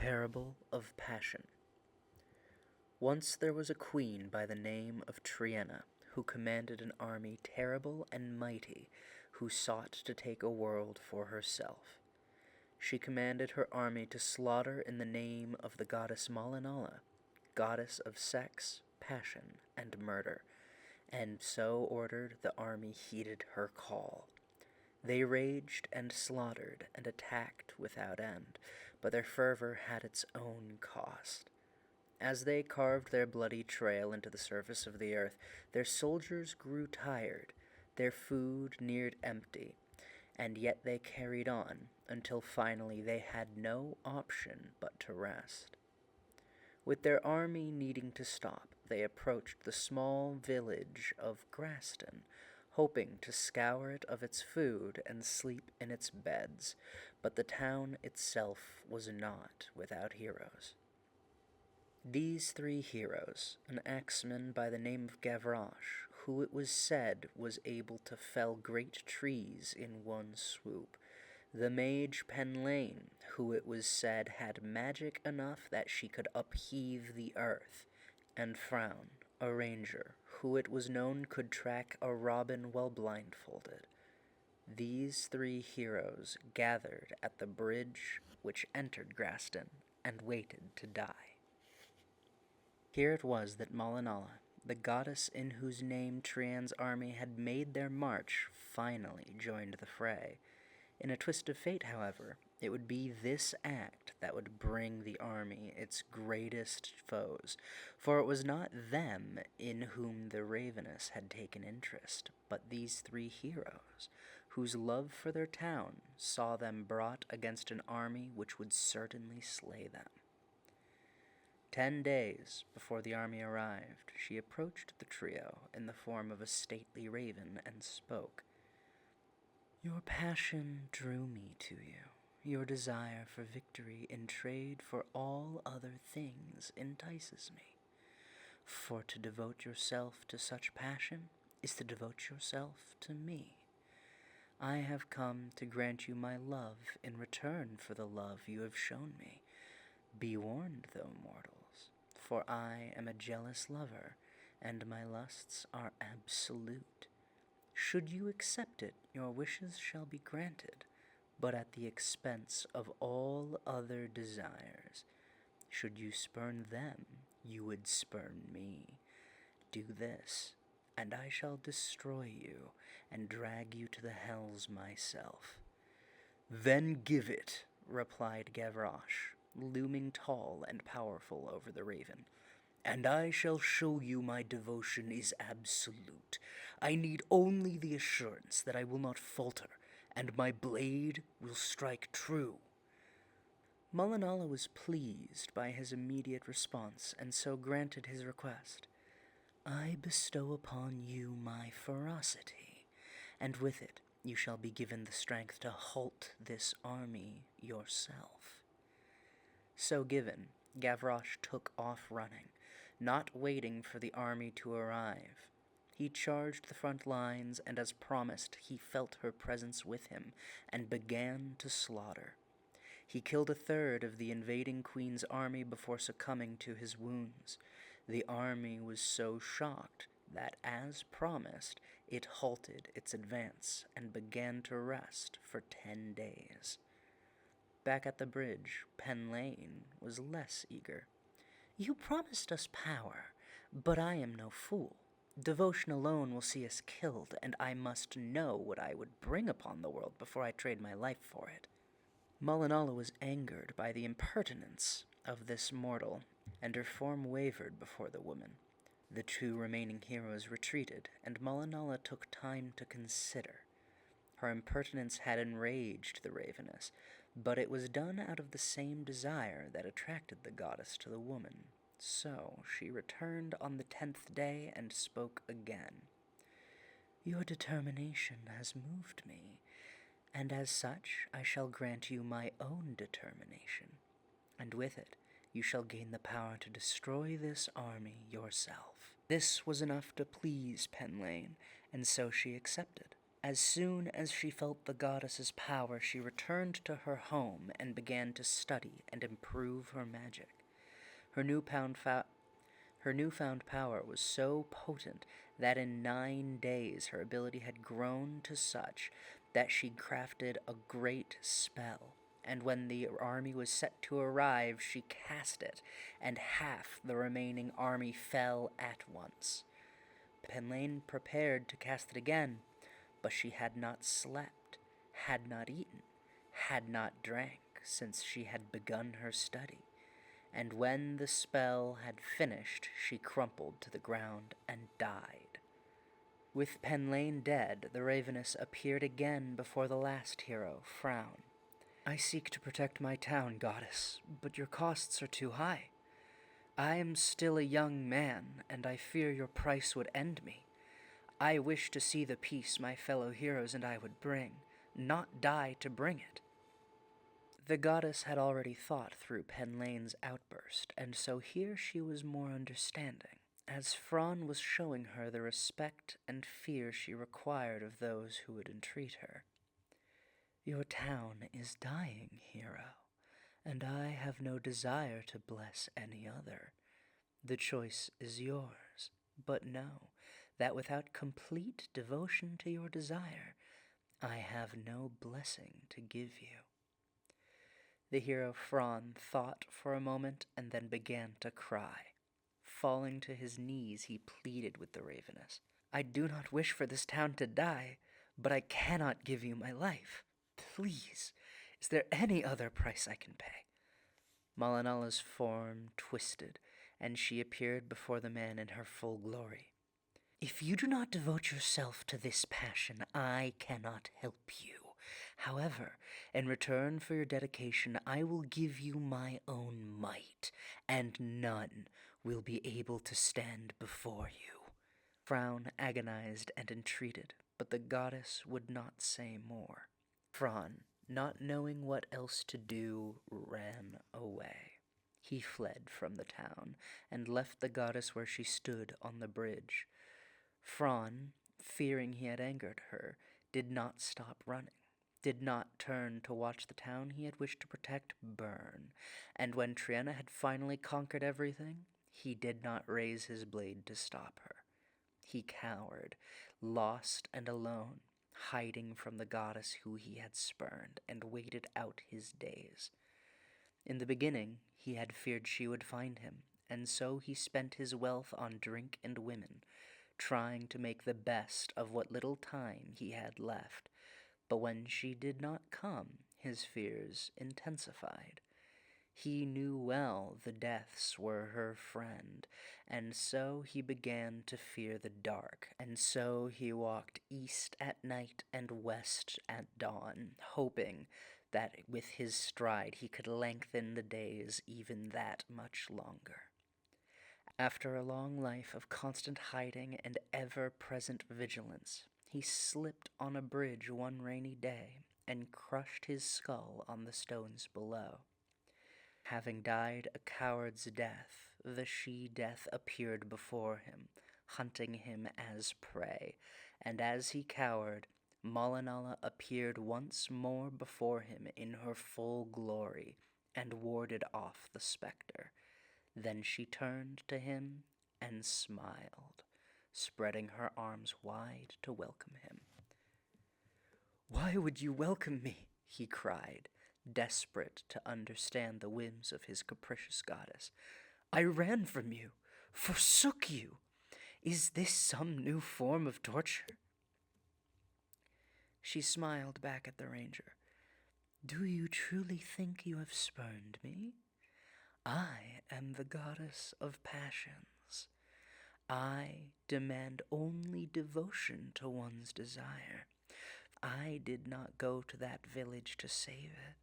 Parable of Passion. Once there was a queen by the name of Triana, who commanded an army terrible and mighty, who sought to take a world for herself. She commanded her army to slaughter in the name of the goddess Malinala, goddess of sex, passion, and murder, and so ordered the army heeded her call. They raged and slaughtered and attacked without end, but their fervor had its own cost. As they carved their bloody trail into the surface of the earth, their soldiers grew tired, their food neared empty, and yet they carried on until finally they had no option but to rest. With their army needing to stop, they approached the small village of Graston, hoping to scour it of its food and sleep in its beds, but the town itself was not without heroes. These three heroes, an axeman by the name of Gavroche, who it was said was able to fell great trees in one swoop, the mage Penlane, who it was said had magic enough that she could upheave the earth, and Frown, a ranger, who it was known could track a robin while blindfolded. These three heroes gathered at the bridge which entered Graston and waited to die. Here it was that Malinala, the goddess in whose name Trian's army had made their march, finally joined the fray. In a twist of fate, however, it would be this act that would bring the army its greatest foes, for it was not them in whom the Ravenous had taken interest, but these three heroes, whose love for their town saw them brought against an army which would certainly slay them. 10 days before the army arrived, she approached the trio in the form of a stately raven and spoke. "Your passion drew me to you. Your desire for victory in trade for all other things entices me. For to devote yourself to such passion is to devote yourself to me. I have come to grant you my love in return for the love you have shown me. Be warned, though, mortals, for I am a jealous lover, and my lusts are absolute. Should you accept it, your wishes shall be granted, but at the expense of all other desires. Should you spurn them, you would spurn me. Do this, and I shall destroy you and drag you to the hells myself." "Then give it," replied Gavroche, looming tall and powerful over the raven, "and I shall show you my devotion is absolute. I need only the assurance that I will not falter, and my blade will strike true." Malinala was pleased by his immediate response, and so granted his request. "I bestow upon you my ferocity, and with it you shall be given the strength to halt this army yourself." So given, Gavroche took off running, not waiting for the army to arrive. He charged the front lines, and as promised, he felt her presence with him, and began to slaughter. He killed a third of the invading queen's army before succumbing to his wounds. The army was so shocked that, as promised, it halted its advance and began to rest for 10 days. Back at the bridge, Penlane was less eager. "You promised us power, but I am no fool. Devotion alone will see us killed, and I must know what I would bring upon the world before I trade my life for it." Malinala was angered by the impertinence of this mortal, and her form wavered before the woman. The two remaining heroes retreated, and Malinala took time to consider. Her impertinence had enraged the Ravenous, but it was done out of the same desire that attracted the goddess to the woman. So she returned on the 10th day and spoke again. "Your determination has moved me, and as such I shall grant you my own determination, and with it you shall gain the power to destroy this army yourself." This was enough to please Penlane, and so she accepted. As soon as she felt the goddess's power, she returned to her home and began to study and improve her magic. Her newfound power was so potent that in 9 days her ability had grown to such that she crafted a great spell, and when the army was set to arrive, she cast it, and half the remaining army fell at once. Penlane prepared to cast it again, but she had not slept, had not eaten, had not drank since she had begun her study, and when the spell had finished, she crumpled to the ground and died. With Penlane dead, the Raveness appeared again before the last hero, Frown. "I seek to protect my town, goddess, but your costs are too high. I am still a young man, and I fear your price would end me. I wish to see the peace my fellow heroes and I would bring, not die to bring it." The goddess had already thought through Penlane's outburst, and so here she was more understanding, as Fron was showing her the respect and fear she required of those who would entreat her. "Your town is dying, hero, and I have no desire to bless any other. The choice is yours, but know that without complete devotion to your desire, I have no blessing to give you." The hero Fron thought for a moment and then began to cry. Falling to his knees, he pleaded with the Raveness. "I do not wish for this town to die, but I cannot give you my life. Please, is there any other price I can pay?" Malinala's form twisted, and she appeared before the man in her full glory. "If you do not devote yourself to this passion, I cannot help you. However, in return for your dedication, I will give you my own might, and none will be able to stand before you." Frown agonized and entreated, but the goddess would not say more. Fron, not knowing what else to do, ran away. He fled from the town and left the goddess where she stood on the bridge. Fron, fearing he had angered her, did not stop running, did not turn to watch the town he had wished to protect burn, and when Triena had finally conquered everything, he did not raise his blade to stop her. He cowered, lost and alone, hiding from the goddess who he had spurned, and waited out his days. In the beginning, he had feared she would find him, and so he spent his wealth on drink and women, trying to make the best of what little time he had left. But when she did not come, his fears intensified. He knew well the deaths were her friend, and so he began to fear the dark, and so he walked east at night and west at dawn, hoping that with his stride he could lengthen the days even that much longer. After a long life of constant hiding and ever-present vigilance, he slipped on a bridge one rainy day and crushed his skull on the stones below. Having died a coward's death, the she-death appeared before him, hunting him as prey, and as he cowered, Malinala appeared once more before him in her full glory and warded off the spectre. Then she turned to him and smiled, spreading her arms wide to welcome him. "Why would you welcome me?" he cried, desperate to understand the whims of his capricious goddess. "I ran from you, forsook you. Is this some new form of torture?" She smiled back at the ranger. "Do you truly think you have spurned me? I am the goddess of passions. I demand only devotion to one's desire. I did not go to that village to save it.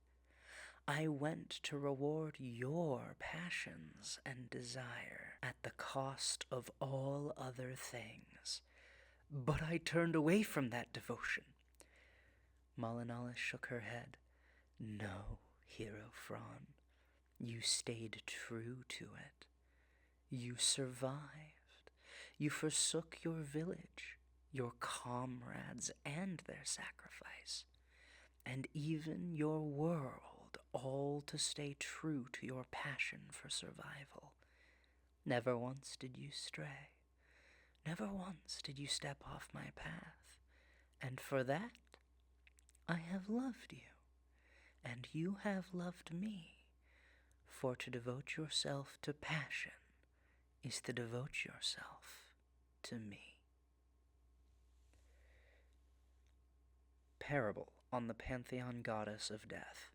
I went to reward your passions and desire at the cost of all other things. But I turned away from that devotion." Malinala shook her head. "No, hero Fron. You stayed true to it. You survived. You forsook your village. your comrades and their sacrifice, and even your world, all to stay true to your passion for survival. Never once did you stray. Never once did you step off my path, and for that I have loved you, and you have loved me, for to devote yourself to passion is to devote yourself to me. Parable on the Pantheon Goddess of Death.